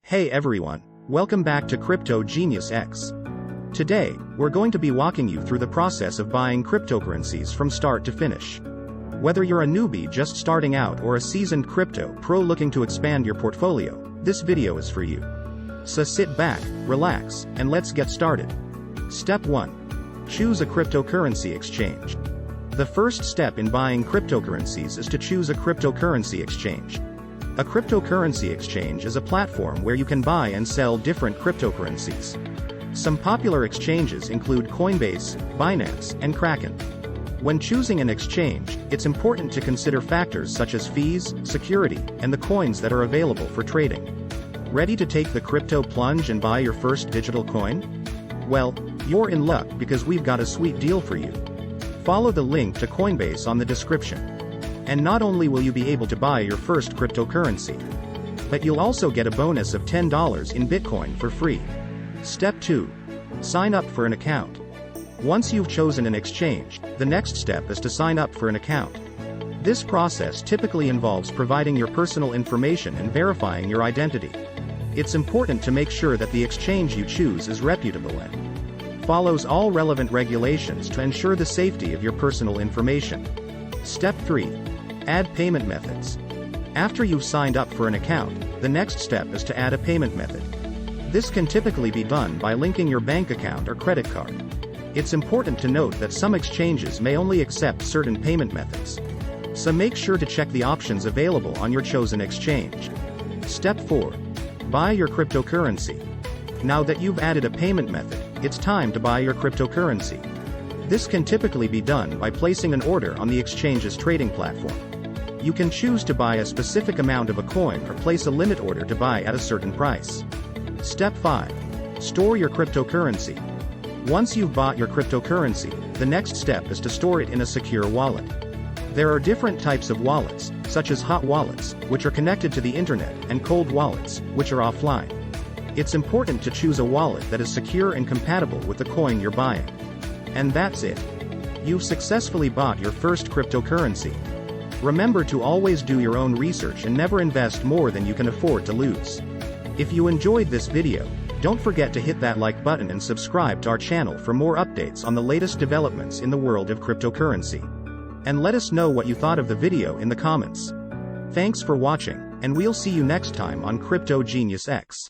Hey everyone, welcome back to Crypto Genius X. Today, we're going to be walking you through the process of buying cryptocurrencies from start to finish. Whether you're a newbie just starting out or a seasoned crypto pro looking to expand your portfolio, this video is for you. So sit back, relax, and let's get started. Step 1. Choose a cryptocurrency exchange. The first step in buying cryptocurrencies is to choose a cryptocurrency exchange. A cryptocurrency exchange is a platform where you can buy and sell different cryptocurrencies. Some popular exchanges include Coinbase, Binance, and Kraken. When choosing an exchange, it's important to consider factors such as fees, security, and the coins that are available for trading. Ready to take the crypto plunge and buy your first digital coin? Well, you're in luck because we've got a sweet deal for you. Follow the link to Coinbase on the description. And not only will you be able to buy your first cryptocurrency, but you'll also get a bonus of $10 in Bitcoin for free. Step 2. Sign up for an account. Once you've chosen an exchange, the next step is to sign up for an account. This process typically involves providing your personal information and verifying your identity. It's important to make sure that the exchange you choose is reputable and follows all relevant regulations to ensure the safety of your personal information. Step 3. Add payment methods. After you've signed up for an account, the next step is to add a payment method. This can typically be done by linking your bank account or credit card. It's important to note that some exchanges may only accept certain payment methods. So make sure to check the options available on your chosen exchange. Step 4. Buy your cryptocurrency. Now that you've added a payment method, it's time to buy your cryptocurrency. This can typically be done by placing an order on the exchange's trading platform. You can choose to buy a specific amount of a coin or place a limit order to buy at a certain price. Step 5. Store your cryptocurrency. Once you've bought your cryptocurrency, the next step is to store it in a secure wallet. There are different types of wallets, such as hot wallets, which are connected to the internet, and cold wallets, which are offline. It's important to choose a wallet that is secure and compatible with the coin you're buying. And that's it. You've successfully bought your first cryptocurrency. Remember to always do your own research and never invest more than you can afford to lose. If you enjoyed this video, don't forget to hit that like button and subscribe to our channel for more updates on the latest developments in the world of cryptocurrency. And let us know what you thought of the video in the comments. Thanks for watching, and we'll see you next time on Crypto Genius X.